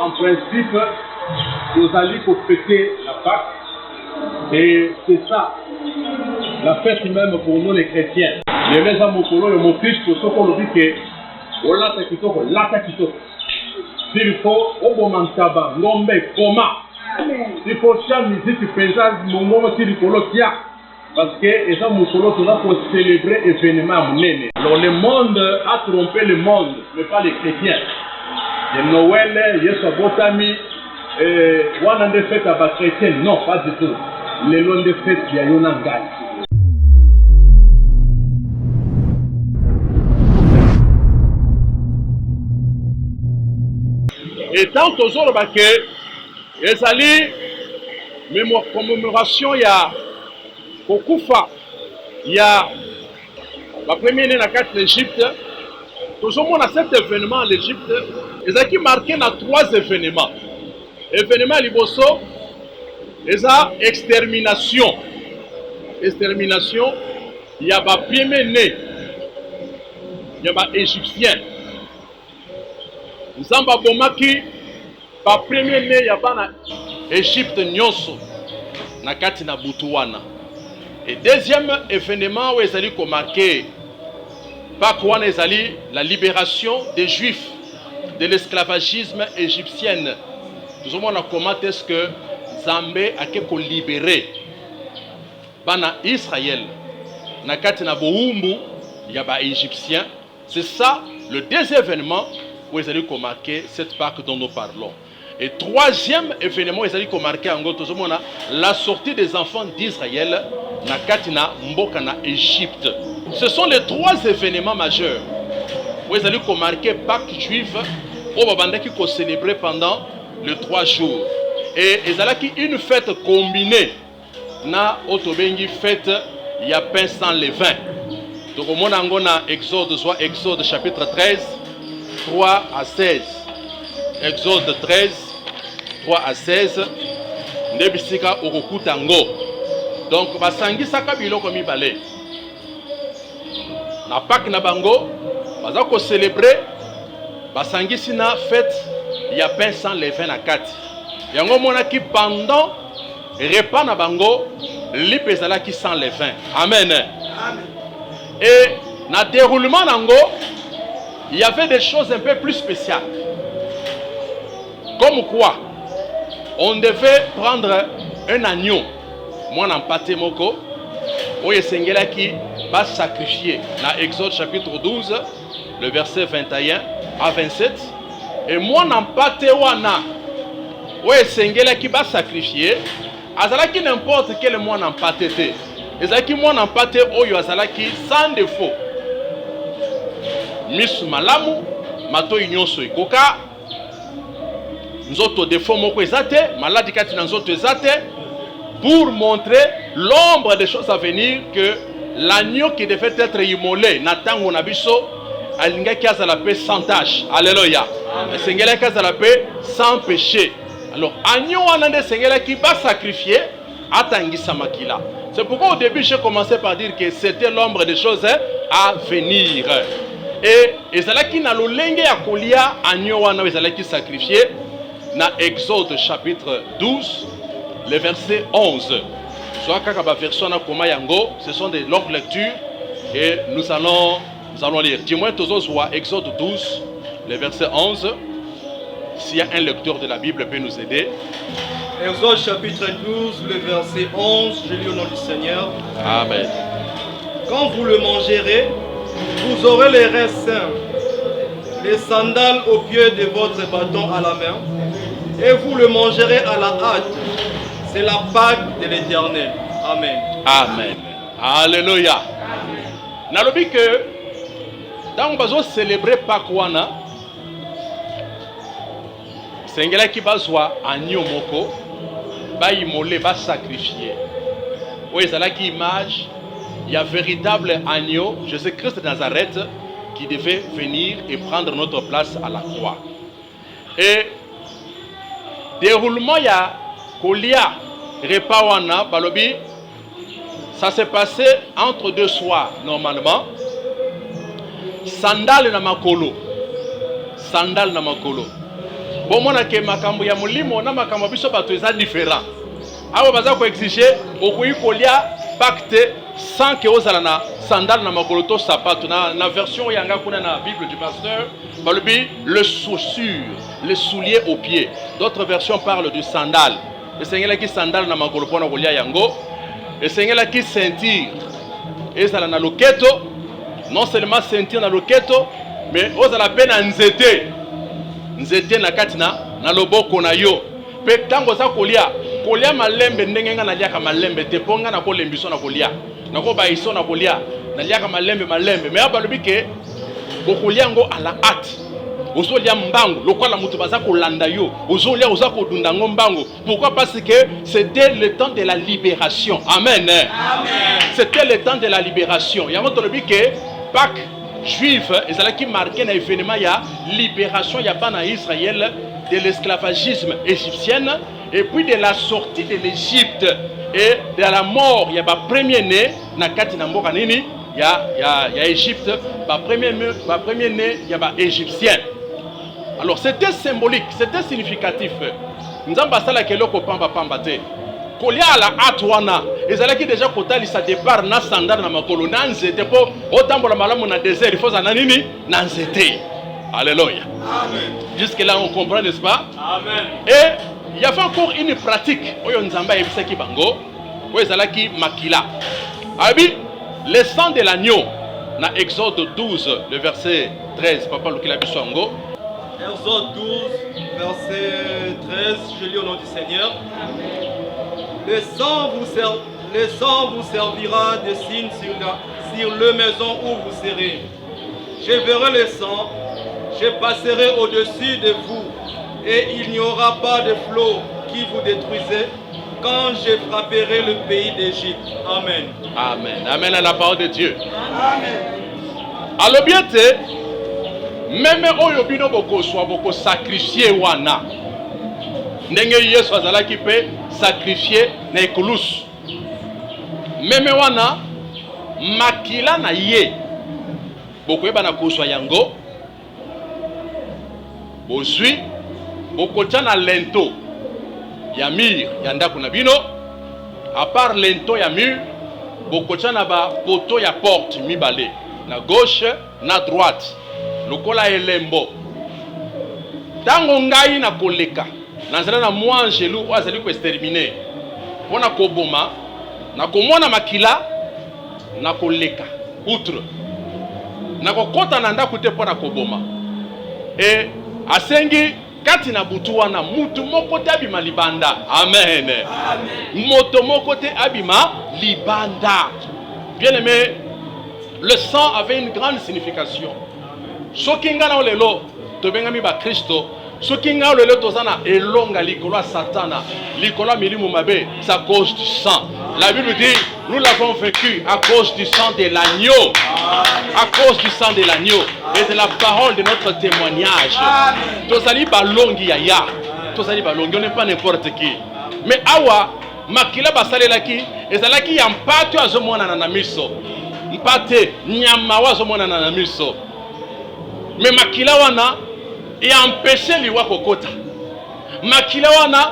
en principe, nous allons pour fêter la Pâque. Et c'est ça, la fête même pour nous les chrétiens. Les gens mokolo et mon Christ, ce qu'on dit que olata kitoko, lata kitoko. S'il faut, au moment taba, ngombe, koma. Il faut faire musique, paysage, mon moment qui dit kia. Parce que les gens mokolo sont là pour célébrer l'événement monene. Alors le monde a trompé le monde, mais pas les chrétiens. De Noël, Yesu Botami, wana de fête à chrétien, non, pas du tout. Les lois de fête, il y a Yonangai. Et tant toujours que les alliés, commémoration, il y a Kokufa, il y a la première année dans l'Égypte. Toujours on a cet événement en Égypte. Ils ont marqué dans 3 événements. Événement Liboso, ils ont extermination. Extermination, il y a la première année, il y a les Égyptiens. Nzamba bomaki pa premier né ya bana Égypte nyonso na kati na butuwana. Et deuxième événement où ils allaient marquer pas quoi ezali la libération des Juifs de l'esclavagisme égyptien. Nous avons comment est-ce que Zambé a quelque libéré bana Israël na kati na boumbu ya ba égyptien. C'est ça le deuxième événement où ils allaient marquer cette Pâque dont nous parlons. Et troisième événement, ils allaient marquer en gros, la sortie des enfants d'Israël na katina mboka na Égypte. Ce sont les 3 événements majeurs où ils allaient marquer Pâque juive au Babanda qui qu'on célébrait pendant les 3 jours. Et ils allaient une fête combinée na otobengi fête il y a pain sans levain. Donc au monde angona Exode soit Exode chapitre 13 3 à 16. Exode 13, 3 à 16. Nebisika Orokutango. Donc, basangi saka biloko mibale. Na Pâque na bango, bazako célébrer, basangi sina fête, il y a pain sans levain na kati. Yango monaki pendant repas na bango, lipezala ki sans levain. Amen. Amen. Et na déroulement nango, il y avait des choses un peu plus spéciales. Comme quoi, on devait prendre un agneau. Moi, en pâté moko, oye sengela qui va sacrifier. Dans Exode chapitre 12, le verset 21 à 27. Et moi, en pâté wana, oye sengela qui va sacrifier. Azala qui n'importe quel moi en pâté. Azala qui moi en pâté oyo azala qui sans défaut. Misu malamu mato nyonso ikoka nzoto défaut moko ezate maladi kati na nzoto ezate pour montrer l'ombre des choses à venir que l'agneau qui devait être immolé na tango na biso alingaki azala pe sans tache. Alléluia. Sengelaki azala pe sans péché. Alors agneau wana nde sengelaki ba sacrifier atangisa makila. C'est pourquoi au début j'ai commencé par dire que c'était l'ombre des choses à venir. Et ezalaki na lolenge ya kolia agneau wana ezalaki sacrifié na Exode chapitre 12 le verset 11. Soit kaka ba version na koma yango, ce sont des longues lectures et nous allons lire. Dis-moi tozozwa Exode 12 le verset 11. S'il y a un lecteur de la Bible peut nous aider. Exode chapitre 12 le verset 11, je lis au nom du Seigneur. Amen. Quand vous le mangerez, vous aurez les reins sains, les sandales au pied de votre bâton à la main, et vous le mangerez à la hâte. C'est la Pâque de l'Éternel. Amen. Amen. Alléluia. Nalobi que dans bazo célébrer Pâque wana, sengela ki bazwa agneau moko, ba imolé, ba sacrifier. Oui, c'est là qui image. Il y a véritable agneau, Jésus-Christ de Nazareth, qui devait venir et prendre notre place à la croix. Et déroulement, il y a Kolia, Repawana, Balobi, ça s'est passé entre 2 soirs, normalement. Sandal na makolo. Sandal na makolo. Bon mona ke makambo ya mulimo na makambo biso bato eza différent. Awa baza ko exiger okoyi kolia pacte sans que ozala na sandale na makolo to sapato na version yanga kuna na Bible du pasteur balobi le chaussure, les souliers aux pieds. D'autres versions parlent de sandales. Esengela ki sandale na makolo pona kolia yango. Esengela ki ceinture. Ezala na loketo, non seulement ceinture na loketo, mais ozala pe na nzete. Nzete na kati na loboko na yo. Pe tango za kolia malembe ndenge nga na liaka malembe te ponga na kolembiso na kolia. Na ko ba iso na kolia na liaka malembe mais abalobi ke kolia ngo ala hâte. Ozolia mbango lokola mutu baza kolanda yo. Ozolia oza kodunda ngo mbango. Pourquoi? Parce que c'était le temps de la libération. Amen. Amen. C'était le temps de la libération. Yango tolobi ke Pâques juif ezalaki marqué na événement ya libération ya bana Israël de l'esclavagisme égyptien et puis de la sortie de l'Égypte et de la mort ya ba premier né na kati na mboka nini ya Égypte ba premier né ya ba égyptien. Alors c'était symbolique, c'était significatif. Nzamba sala keloko pamba te. Kolia ala atwana ezalaki déjà kotali sa départ na sandale na makolo na nzete po otambola malamu na désert il faut za nini na nzete. Alléluia. Amen. Jusque là on comprend, n'est-ce pas? Amen. Et il y avait encore une pratique oyo nzamba yebisaki bango oyo ezalaki makila. Abi le sang de l'agneau na Exode 12 le verset 13 papa lokila biso ngo. Exode 12 verset 13, je lis au nom du Seigneur. Le sang vous servira de signe sur le maison où vous serez. Je verrai le sang, je passerai au-dessus de vous, et il n'y aura pas de flot qui vous détruisez quand je frapperai le pays d'Égypte. Amen. Amen. Amen à la parole de Dieu. Amen. Alors bien même oyo bino boko soa boko sacrifier wana. Ndenge Yesu azalaki pe sacrifier na ekulusu. Meme wana makila na ye boko yeba na kuswa yango bozwi boko tana lento ya mur ya ndako na bino à part lento ya mur boko tana ba poto ya porte mibale na gauche na droite lokola elembo tango ngai na koleka nanzela na mwa angelu azali ko exterminer pona koboma na komona makila na koleka outre na kokota na ndako te pona koboma e asengi kati na butu wana mutu moko te abima libanda. Amen. Amen. Moto moko te abima libanda. Bien aimé, le sang avait une grande signification. Sokinga na olelo tobengami ba Kristo sokinga olelo tozana elonga likolo satana likolo milimu mabe, c'est à cause du sang. La Bible dit nous l'avons vaincu à cause du sang de l'agneau. À cause du sang de l'agneau et de la parole de notre témoignage. Tozali balongi yaya. Tozali balongi, on n'est pas n'importe qui. Mais awa makila basalelaki ezalaki ya mpato azomona na miso. Mpate nyama wazomona na miso. Mais makila wana et empêcher liwa kokota. Makila wana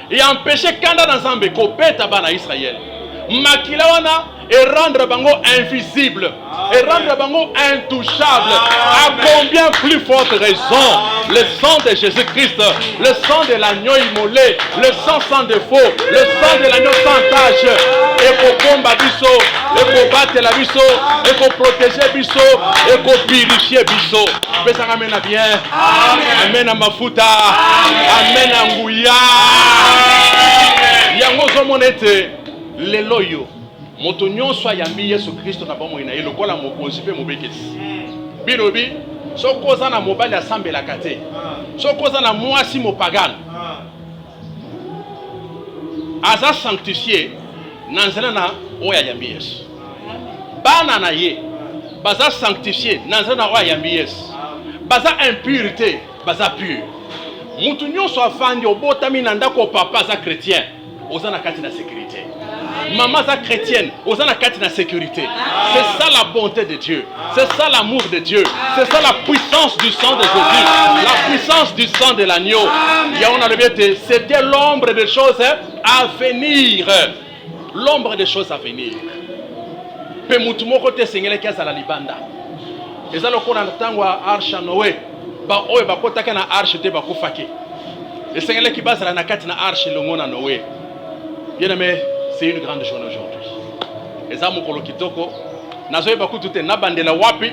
et empêcher kanda na Nzambe kopeta bana Israël. Makila wana et rendre bango invisible. Et rendre bango intouchable. À combien plus forte raison le sang de Jésus-Christ, le sang de l'agneau immolé, le sang sans défaut, le sang de l'agneau sans tache, et pour combattre biso, et pour battre la biso, et pour protéger biso, et pour purifier biso. Mais ça ramène à bien. Amen à mafuta. Amen à ngouya. Yango zomonete leloyo. Moto nyonso yambi Yesu Kristo na bomo ina elokola mokonzi pe mobekesi. Bilobi sokoza na mobali asambela kate. Sokoza na mwasi mopagane. Aza sanctifié na nzela na oya yambi Yesu. Bana na ye baza sanctifié na nzela na oya yambi Yesu. Baza impureté, baza pur. Mutu nyonso afandi obotami na ndako papa za chrétien. Oza na kati na sécurité. Maman chrétienne, aux la carte de sécurité. C'est ça la bonté de Dieu. C'est ça l'amour de Dieu. C'est ça la puissance du sang de Jésus. La puissance du sang de l'agneau. C'était l'ombre des choses à venir. L'ombre des choses à venir. Pe mutu moko te sengele kia la libanda. Eza lokona ntangwa arche Noé. Ba oyo bakotaka na arche te bakufaki. Esengele ki bazala na kati na arche longona Noé. Bien aimé, c'est une grande journée aujourd'hui. Eza mokolo kitoko. Nazoye bakutu te nabandela wapi,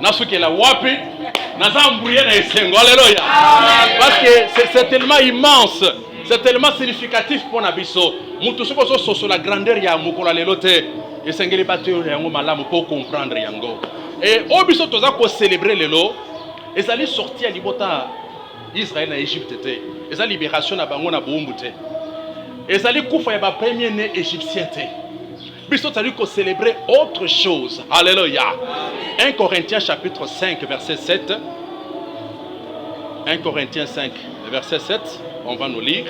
nasukela wapi, nazambouye na esengo. Alléluia. Parce que c'est tellement immense. C'est tellement significatif pour Nabiso. Mutu soko so la grandeur ya mokolo lelo te. Esengeli bato yango malamu pour comprendre yango. Et obiso toza ko célébrer lelo, ezali sorti à libota Israël na Égypte te. Ezali libération na bango na bombu te. Ezali kufa ya ba premier né égyptien te. Biso tali ko célébrer autre chose. Alléluia. 1 Corinthiens chapitre 5 verset 7. 1 Corinthiens 5 verset 7, on va nous lire.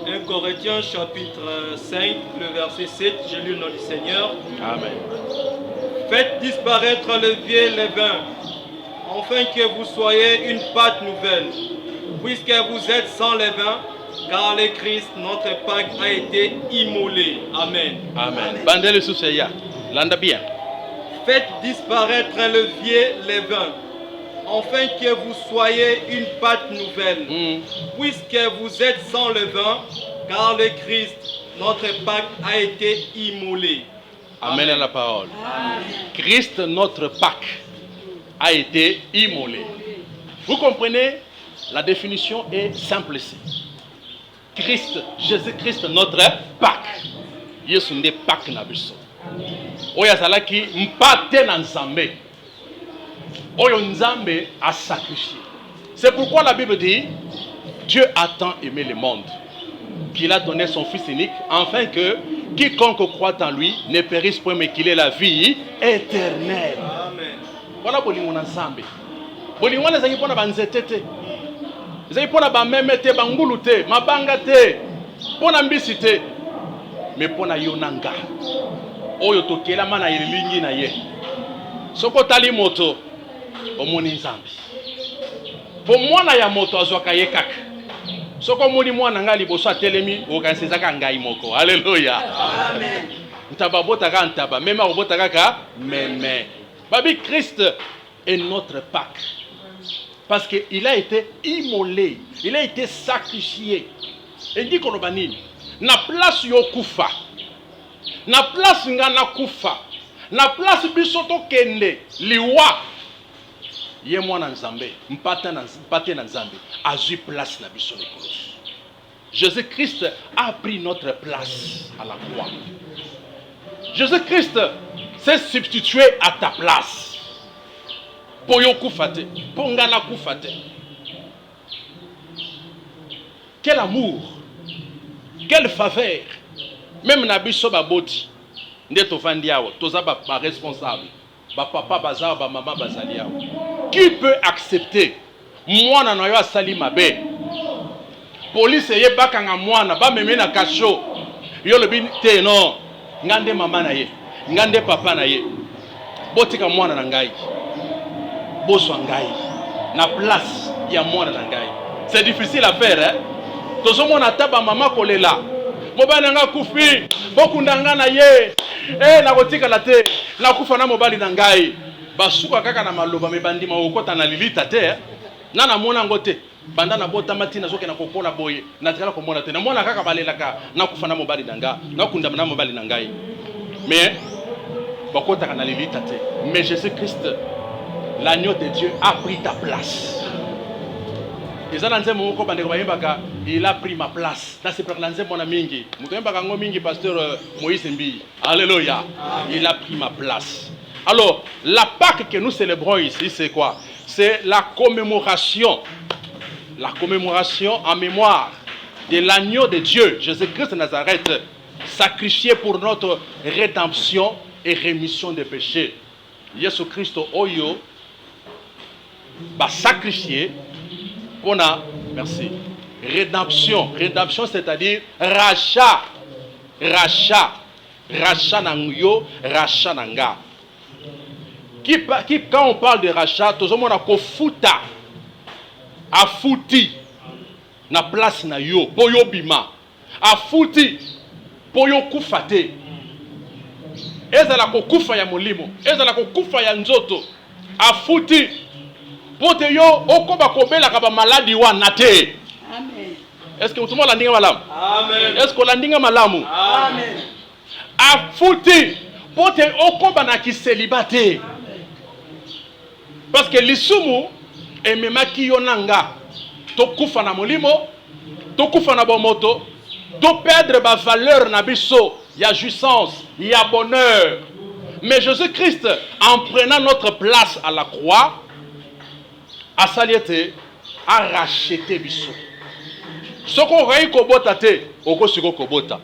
1 Corinthiens chapitre 5, le verset 7, j'ai lu le nom du Seigneur. Amen. Faites disparaître le vieux levain, afin que vous soyez une pâte nouvelle, puisque vous êtes sans levain, car le Christ, notre Pâque, a été immolé. Amen. Amen. Bandele Souseya, landa bien. Faites disparaître le vieux levain, afin que vous soyez une pâte nouvelle, puisque vous êtes sans levain, car le Christ, notre Pâque, a été immolé. Amen à la parole. Amen. Christ, notre Pâque, a été immolé. Vous comprenez? La définition est simple ici. Christ, Jésus-Christ, notre Pâque. Yesu nde Pâque na biso. Oyo azalaki mpate na Nzambe. Oyo Nzambe a sacrifié. C'est pourquoi la Bible dit, Dieu a tant aimé le monde qu'il a donné son Fils unique, afin que quiconque croit en lui ne périsse point, mais qu'il ait la vie éternelle. Amen. Voilà bolingo na Nzambe. Bolingo na zaki pona banzete te. Zaki pona ba meme te, bangulu te, mabanga te, pona mbisi te. Mais pona yonanga. Oyo tokela mana yelingi na ye. Soko tali moto omoni Nzambe. Po mwana ya moto azwaka ye kaka. Soko moni mwana nga liboso atelemi okansezaka ngai moko. Alléluia. Amen. Ntaba botaka ntaba, meme obotaka ka meme. Babi Christ est notre Pâque. Parce qu'il a été immolé, il a été sacrifié. Et dit qu'on a dit, na place yo kufa, na place nga na kufa, na place bisoto kende, liwa. Ye mwana Nzambe, mpate na Nzambe, a eu place na biso nekolosi. Jésus-Christ a pris notre place à la croix. Jésus-Christ s'est substitué à ta place. Pour yo kufate, pour ngana kufate. Quel amour, quelle faveur. Même na biso ba boti, ndeto fandi awa, toza ba responsable, ba papa bazar, ba maman bazali awa. Qui peut accepter mwana na yo asali mabe? Police ye bakanga mwana ba meme na kasho. Yo le bin te non, ngande mama na ye, ngande papa na ye. Botika mwana na ngai. Boswa ngai na place ya mwana na ngai. C'est difficile à faire, hein? Tozo mona taba mama kolela. Mobali nga kufi, bokunda nga na ye. Na kotika la te, na kufa na mobali na ngai. Basuka kaka na maloba mebandi makota na lilita te. Nana mona ngote. Banda na bota matina zoke na kokola boye. Na tikala ko mona te. Na mona kaka balelaka na kufa na mobali na nga. Na kunda na mobali na ngai. Mais bakota na lilita te. Mais Jésus-Christ, l'agneau de Dieu, a pris ta place. Il a pris ma place. Pasteur Moïse Mbi. Alléluia. Il a pris ma place. Alors, la Pâque que nous célébrons ici, c'est quoi? C'est la commémoration. La commémoration en mémoire de l'agneau de Dieu, Jésus-Christ de Nazareth, sacrifié pour notre rédemption et rémission des péchés. Jésus Christ Oyo va sacrifier pour merci. Rédemption. Rédemption, c'est-à-dire rachat. Rachat. Rachat nango, rachat nanga. Quand on parle de rachat, tout le monde a kofuta. Afuti. Na place na yo. Poyo bima. Afuti. Poyo kufate. Ezala kokufa ya molimo. Ezala kokufa ya nzoto. Afuti. Pote yo okoba kobela kaba maladi wana te. Amen. Est-ce que mutumo landinga malamu? Amen. Est-ce que landinga malamu? Amen. Afuti. Pote okoba na kiselibate. Parce que lisumu ememaki yo nanga. Tokufa na molimo, tokufa na bomoto, to perdre ba valeur na biso, ya jouissance, ya bonheur. Mais Jésus-Christ, en prenant notre place à la croix, a saliété, a racheté biso. Ce qu'on raï kobota te, oko siko kobota.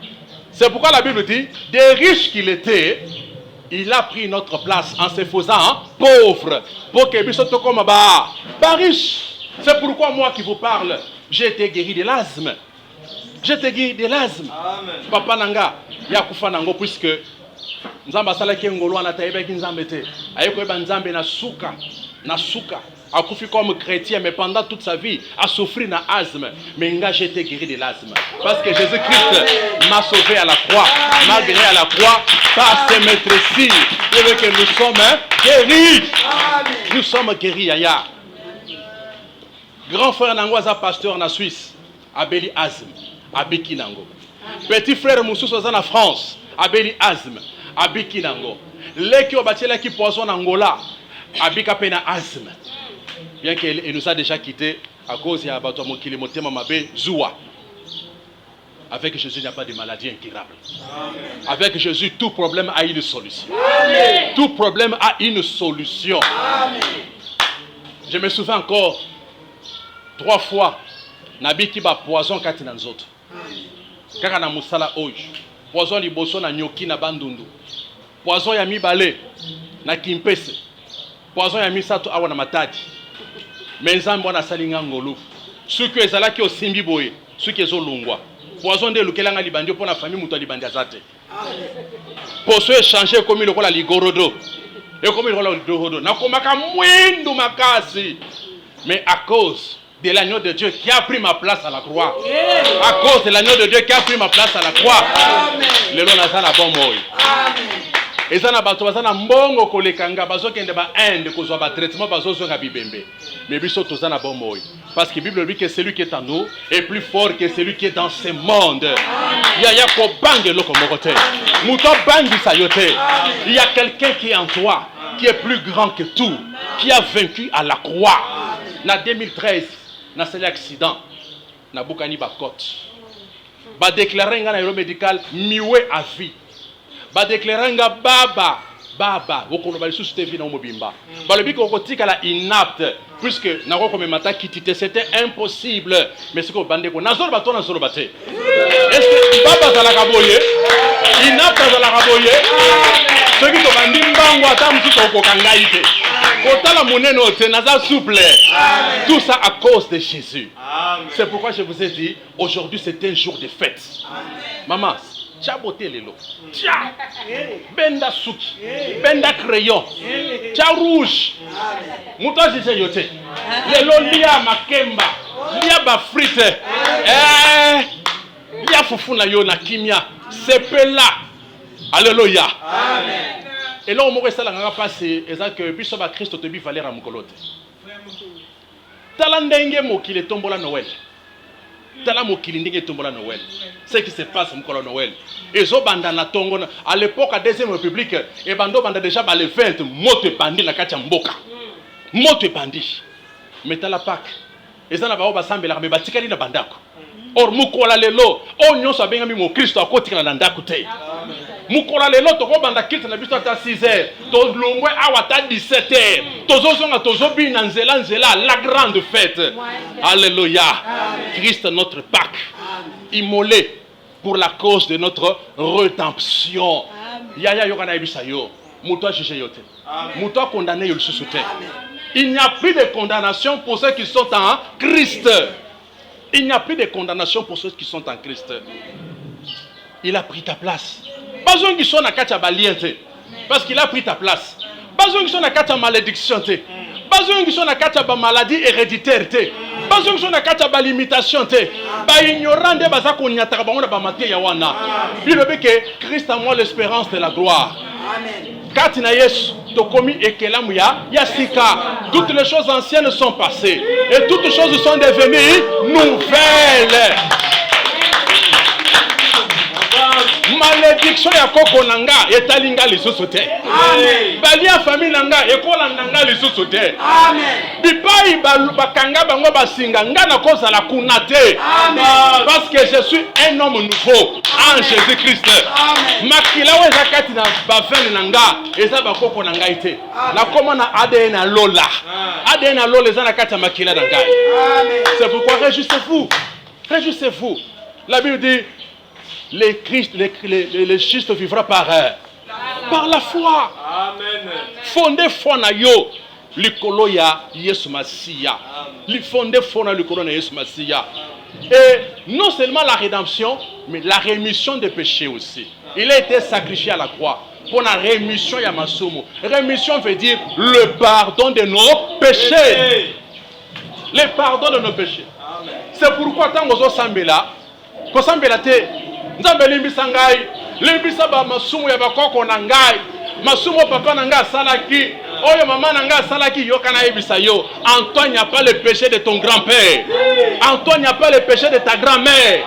C'est pourquoi la Bible dit, des riches qu'il était, il a pris notre place en se faisant pauvre. Pour que biso to comme ba riche. C'est pourquoi moi qui vous parle, j'ai été guéri de l'asthme. J'ai été guéri de l'asthme. Papa nanga, ya kufa nango puisque nzamba sala ki ngolo na taïba ki nzambe te. Ayeko eba nzambe na suka, akufi comme chrétien mais pendant toute sa vie a souffert na asthme. Mais nga j'ai été guéri de l'asthme parce que Jésus-Christ m'a sauvé à la croix, m'a guéri à la croix par ses maîtrises. Et que nous sommes guéris. Nous sommes guéris aya. Grand frère Nangoaza pasteur en Suisse, Abeli Azm, Abiki Nango. Petit frère Moussous en France, Abeli Azm, Abiki Nango. Leki Obatela qui poison en Angola, Abika Pena Azm. Bien qu'il nous a déjà quittés à cause de Abato Kilimotema Mabe Zoua. Avec Jésus, il n'y a pas de maladie incurable. Avec Jésus, tout problème a une solution. Amen. Tout problème a une solution. Amen. Je me souviens encore 3 fois nabi ki ba poison kati na nzoto kaka na musala oyo poison liboso na nyoki na bandundu poison ya mibale na kimpese poison ya misato awa na matadi menzambo na salinga ngolu suki ezalaki osimbi boye suki ezolungwa poison nde lukelanga libandi pona famille muto libandi azate poso échanger comme lokola ligorodo et comme lokola ligorodo na komaka mwindu makasi mais à cause de l'agneau de Dieu qui a pris ma place à la croix. Amen. À cause de l'agneau de Dieu qui a pris ma place à la croix. Le long nazana bon moy. Et ça na bato bazana mbongo kolekanga bazo kende ba Inde kozwa ba traitement bazo zonga bibembe. Mais biso tozana bon moy. Parce que la Bible dit que celui qui est en nous est plus fort que celui qui est dans ce monde. Il y a ko bange loko mokote. Muto bangi sayote. Il y a quelqu'un qui est en toi qui est plus grand que tout, qui a vaincu à la croix. Na 2013 na cet accident na bukani ba côte ba déclarer nga na bureau médical miwe à vie ba déclarer nga baba okolo ba lisusu te vie na mobimba ba le biko kotika la inapte puisque na ko komemata kitite c'était impossible mais ce ko bande ko nazolo bato nazolo bate est-ce que baba zala kaboye inapte zala kaboye ce qui to bandi mbango ata msuto okokangai te kotala moneno te naza souple. Tout ça à cause de Jésus. C'est pourquoi je vous ai dit aujourd'hui c'est un jour de fête. Maman, tia beauté lelo. Tia benda suki, benda crayon. Tia rouge. Muto jise yote. Lelo lia makemba, lia ba frite. Lia fufu na yo na kimia. Sepela. Alléluia. Amen. Et là, on m'a ça la passé, et ça que puis ça Christ te bi valeur à mukolote. Talandenge mokile tombola Noël. Tala mokile ndenge tombola Noël. Ce qui se passe mukolo Noël. Et zo banda na tongo à l'époque à deuxième république et bando banda déjà ba le 20 moto bandi na kati mboka. Moto bandi. Metala Pâques. Et ça na ba basambela me batikali na bandako. Or mukola lelo o nyonso abenga mi mo Christ akotikala na ndako te. Mukola lelo to ko banda kilte na biso ata 6h to longwe awa ta 17h tozozonga tozobi na nzela la grande fête. Alléluia. Christ notre Pâques immolé pour la cause de notre rédemption. Yaya yokana ebisa yo muto jugé yote muto condamné yo lisusu te. Il n'y a plus de condamnation pour ceux qui sont en Christ. Il n'y a plus de condamnation pour ceux qui sont en Christ. Il a pris ta place. Pas besoin qu'ils soient dans la baliente. Parce qu'il a pris ta place. Pas besoin qu'ils soient dans la malédiction. Pas besoin qu'ils soient dans la maladie héréditaire. Pas besoin qu'ils soient dans la limitation. Pas ignorant de baza qu'on y a travaillé dans la yawana. Puis le que Christ a moi l'espérance de la gloire. Amen. Quand il y a Yesu, tokomi ekelamuya yasika. Toutes les choses anciennes sont passées et toutes les choses sont devenues nouvelles. Malédiction ya koko nanga etalinga lisusu te. Amen. Balia famille nanga ekola nanga lisusu te. Amen. Bipai bakanga bango basinga nga na koza la kunate. Amen. Parce que je suis un homme nouveau en Jésus-Christ. Amen. Makila weza kati na bavene nanga eza bakoko nanga ite. Na koma na ADN lola. ADN lola eza na kati makila nanga. Amen. C'est pourquoi réjouissez-vous. Réjouissez-vous. La Bible dit le Christ vivra par la foi. Amen. Fondez foi na yo likolo ya Yesu Masiya. Fondez foi na likolo na Yesu Masiya. Et non seulement la rédemption, mais la rémission des péchés aussi. Il a été sacrifié à la croix pour la rémission ya masumu. Rémission veut dire le pardon de nos péchés. Le pardon de nos péchés. C'est pourquoi tant que sambela, ko sambela te nzambe limbisa ngai limbisa ba masumu ya bakoko na ngai masumu papa na ngai salaki oyo mama na ngai salaki yo kana yebisa yo Antoine n'y a pas le péché de ton grand-père. Antoine n'y a pas le péché de ta grand-mère.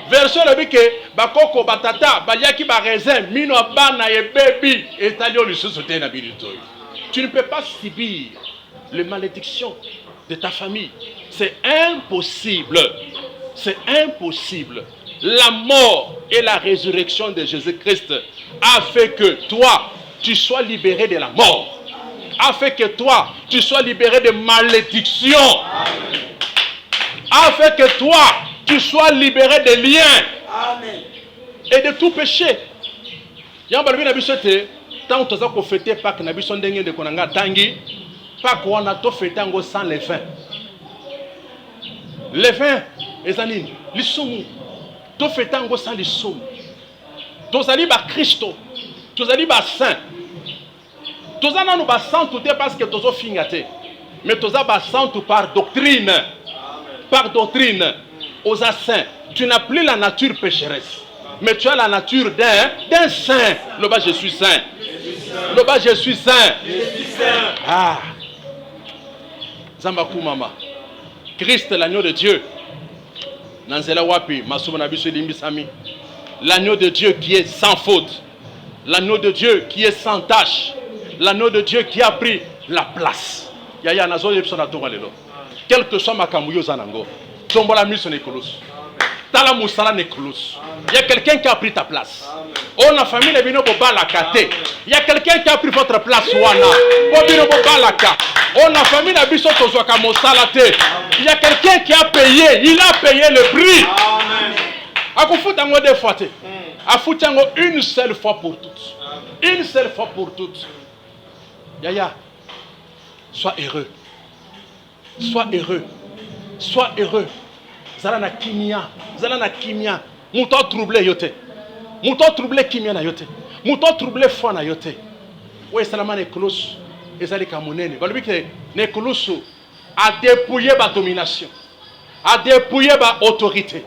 Version le bike bakoko batata baliaki ba raisin mino bana ye baby etalio lisusu te na bilito. Tu ne peux pas subir les malédictions de ta famille. C'est impossible. C'est impossible. La mort et la résurrection de Jésus-Christ a fait que toi, tu sois libéré de la mort. A fait que toi, tu sois libéré de malédiction. A fait que toi, tu sois libéré de liens. Amen. Et de tout péché. Yambalbi na biso te, tant que tu as fêté Pâques na biso ndenge de konanga tangi, Pâques wana to fêté ngo sans les vins. Les vins, ezanini, lisumu. To fêté ngo sans lisumu. Tozali ba Christo, tozali ba saint. Tozana no ba saint tout parce que tozo fingate. Mais toza ba saint par doctrine. Par doctrine. Aux saints, tu n'as plus la nature pécheresse. Mais tu as la nature d'un saint. Le bas je suis saint. Le bas je suis saint. Ah. Zambaku mama. Christ l'agneau de Dieu. Nanzela wapi masuma biso limbisami. L'agneau de Dieu qui est sans faute. L'agneau de Dieu qui est sans tache. L'agneau de Dieu qui a pris la place. Yaya nazo yepsona tonga lelo. Quel que soit makamuyo zanango. Tombola miso nekolos. Tala musala nekolos. Il y a quelqu'un qui a pris ta place. On a famille bino bobala kate. Il y a quelqu'un qui a pris votre place wana. Bobino bobala ka. On a famille na biso tozwaka mosala te. Il y a quelqu'un qui a payé, il a payé le prix. Amen. Akufuta ngo deux fois te. Afuta ngo une seule fois pour toutes. Une seule fois pour toutes. Yaya, sois heureux. Sois heureux. Sois heureux. Zala na kimia. Mouton troublé yote. Mouton troublé kimia na yote. Mouton troublé foi na yote. Ouais salama ne kolos. Ezali kamonene. Balobi ke ne koloso a dépouillé ba domination. A dépouillé ba autorité.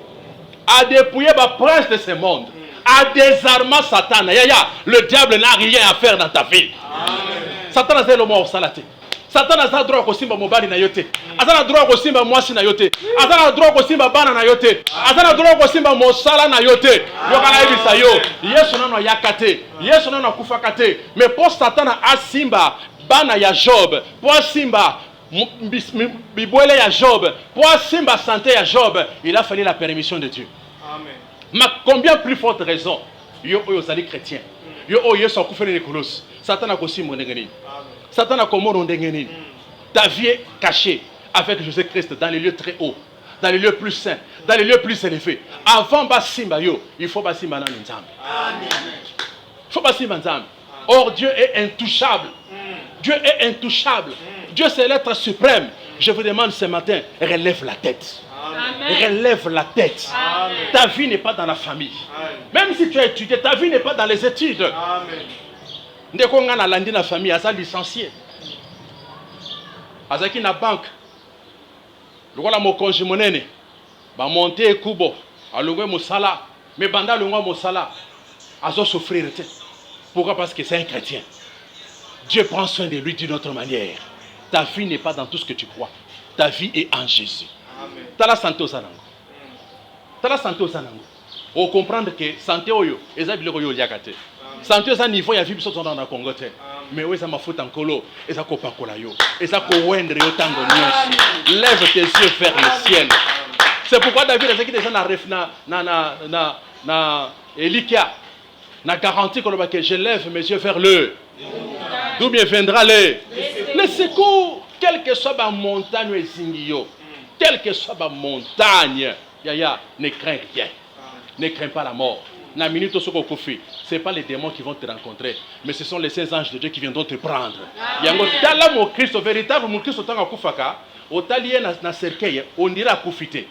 A dépouillé ba prince de ce monde. A désarmé Satan. Yaya, le diable n'a rien à faire dans ta vie. Amen. Satan a zelo mo salate. Satan a droit ko simba mobali na yote. Azana droit ko simba mwasi na yote. Azana droit ko simba bana na yote. Azana droit ko simba mosala na yote. Yokana ebisa yo. Yesu nano yakate. Yesu nano kufakate. Mais pour Satan a simba bana ya Job. Pour simba bibwele ya Job. Pour simba santé ya Job, il a fallu la permission de Dieu. Amen. Mais combien plus forte raison yo oyo zali chrétien. Yo oyo Yesu akufeli ne kolos. Satan a kosi monengeni. Satan a komono ndengeni. Ta vie est cachée avec Jésus-Christ dans les lieux très hauts, dans les lieux plus saints, dans les lieux plus élevés. Avant basimba yo, il faut basimba na nzambe. Amen. Il faut basimba nzambe. Or Dieu est intouchable. Dieu est intouchable. Dieu c'est l'être suprême. Je vous demande ce matin, relève la tête. Amen. relève la tête. Amen. Ta vie n'est pas dans la famille. Amen. Même si tu as étudié, ta vie n'est pas dans les études. Amen. Ndeko nga na landi na famille, asa licencié. Azaki na banque. Lokola mokonzi monene. Ba monter kubo, alongwe mosala, mais banda longwa mosala, azo souffrir. Pourquoi? Parce que c'est un chrétien. Dieu prend soin de lui d'une autre manière. Ta vie n'est pas dans tout ce que tu crois. Ta vie est en Jésus. Amen. Tala santé au sanango. Tala santé au sanango. On comprendre que santé oyo, eza biloko yo liakate. Santé au niveau ya vie biso dans le Congo te. Mais oui, ça m'a foutu en colo. Et ça copa cola yo. Et ça ko wendre yo tango nyos. Lève tes yeux vers le ciel. C'est pourquoi David a dit que na Elikia na garanti que je lève mes yeux vers le. D'où bien viendra le secours, quelle que soit ma montagne et zingio, quelle que soit ma montagne, Yaya, ne crains rien. Ne crains pas la mort. Na minute ce c'est pas les démons qui vont te rencontrer, mais ce sont les saints anges de Dieu qui viendront te prendre. Yango tala mon Christ, véritable mon Christ autant kufaka, otalié na cercueil, on dira kufite.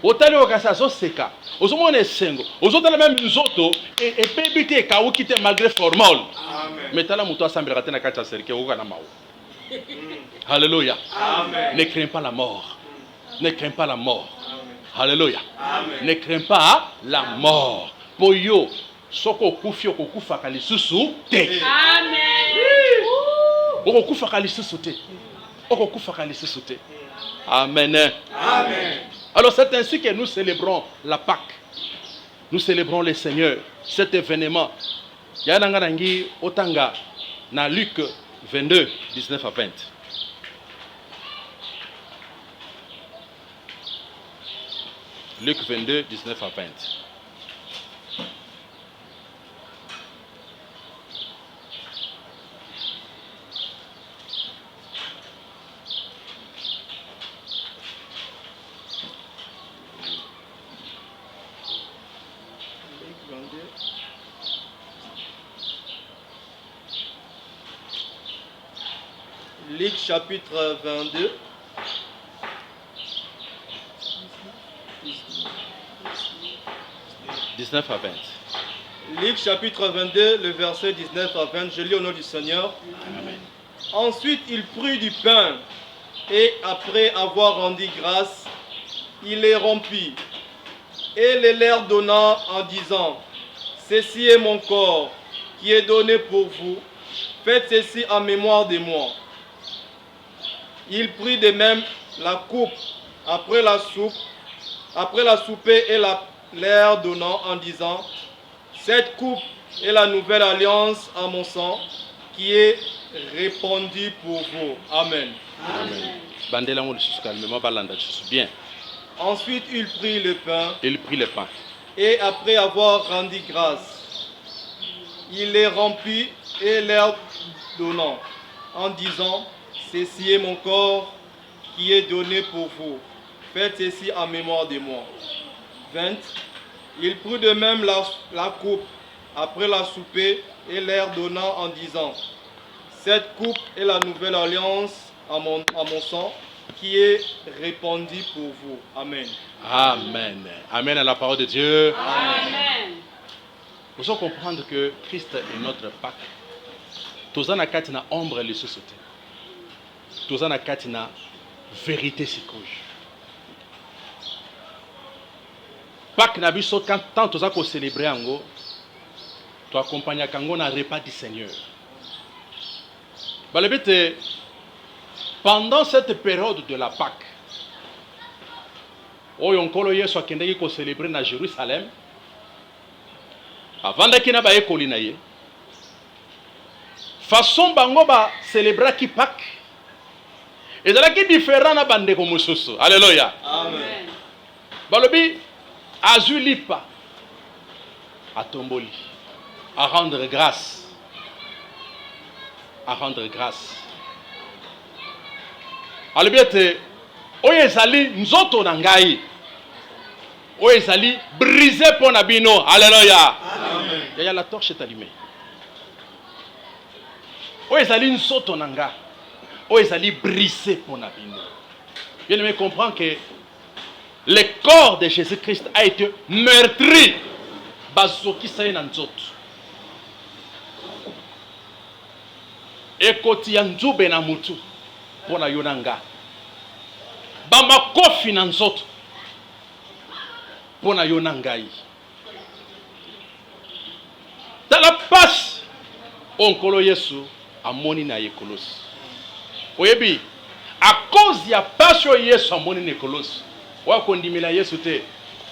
Otali okasa zo seka, ozomona esengo, ozotala même nzoto et pebite ka okite malgré formol. Mais tala muto asambira tena kata cercueil okana mawo. Alléluia. Amen. Ne crains pas la mort. Ne crains pas la mort. Alléluia. Amen. Ne crains pas la mort. Pour yo, soko kufi okufa kalisusu te. Amen. Okufa kalisusu te. Okufa kalisusu te. Amen. Amen. Alors c'est ainsi que nous célébrons la Pâque. Nous célébrons le Seigneur. Cet événement. Yananga nangi otanga na Luc 22, 19 à 20. Luc 22, 19 à 20. Luc chapitre 22. « 19 à 20. Luc chapitre 22, le verset 19 à 20, je lis au nom du Seigneur. Amen. Ensuite, il prit du pain et après avoir rendu grâce, il les rompit et les leur donna en disant, « Ceci est mon corps qui est donné pour vous, faites ceci en mémoire de moi. » Il prit de même la coupe après la souper et leur donnant en disant, cette coupe est la nouvelle alliance en mon sang qui est répandue pour vous. Amen. Amen. Bien. Ensuite, il prit le pain. Il prit le pain. Et après avoir rendu grâce, il les rompit et leur donnant en disant, ceci est mon corps qui est donné pour vous. Faites ceci en mémoire de moi. 20. Il prit de même la coupe après la souper et leur donnant en disant, cette coupe est la nouvelle alliance à mon sang qui est répandue pour vous. Amen. Amen. Amen à la parole de Dieu. Amen. Nous devons comprendre que Christ est notre Pâque. Tous en a na ombre les sociétés. Tous en a na vérité sikouj. Pâque na biso tant tous a célébrer ango, tu accompagnes kango na repas du Seigneur. Balebete, pendant cette période de la Pâque, oyo nkolo Yesu akendeki ko célébrer na Jérusalem, avant d'akina ba ekoli na ye, façon bango ba célébrer ki Pâque, ezalaki différent na bandeko mosusu. Alléluia. Amen. Balobi azulipa à tomboli, à rendre grâce, à rendre grâce. Alobiete oyo ezali nzoto na ngai, oyo ezali brisé pour nabino. Alléluia. Amen. Yaya la torche est allumée. Oyo ezali nzoto na nga, oyo ezali brisé pour nabino. Bien aimé, comprends que le corps de Jésus-Christ a été meurtri. Bazoki saye na nzoto. Ekoti ya nzube na mutu pona yonanga. Bamakofi na nzoto pona yonangai. Tala pasi onkolo Yesu amoni na ekolosi. Oyebi, à cause ya pasi o Yesu amoni na ekolosi. Wakondimela Yesu te.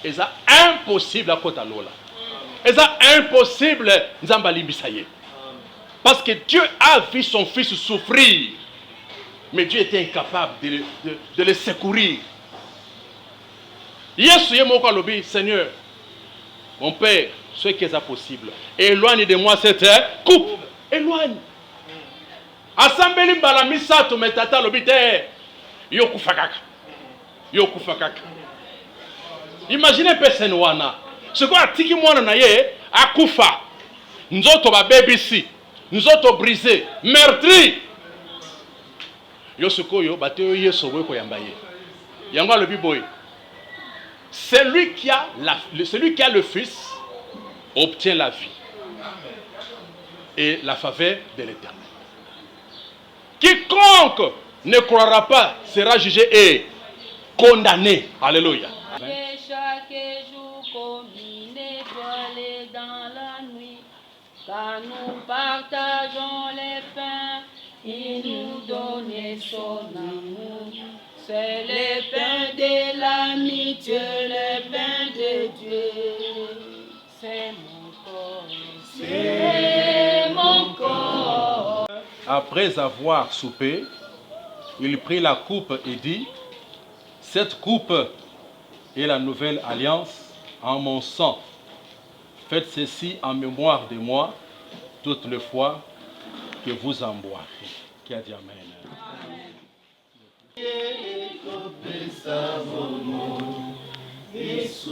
Eza impossible akota lola. Eza impossible nzamba limbisa ye. Parce que Dieu a vu son fils souffrir. Mais Dieu était incapable de le secourir. Yesu ye moko alobi, Seigneur, mon Père, ce qui est possible, éloigne de moi cette coupe. Éloigne. Asambeli mbala misato metata alobi te. Yokufa kaka. Yokufa kaka. Imaginez personne wana. Ce qu'on a tiki mwana na ye akufa. Nzoto ba bebisi. Nzoto brisé, meurtri. Yosukoyo bateo Yesu ko yamba ye. Yanga le biboy. Celui qui a le fils obtient la vie et la faveur de l'Éternel. Quiconque ne croira pas sera jugé et condamné. Alléluia. Et chaque jour comme une étoile dans la nuit, quand nous partageons les pains, il nous donne son amour. C'est le pain de l'amitié, le pain de Dieu. C'est mon corps, c'est mon corps. Après avoir soupé, il prit la coupe et dit, cette coupe est la nouvelle alliance en mon sang. Faites ceci en mémoire de moi toutes les fois que vous en boirez. Qui a dit Amen. Yesu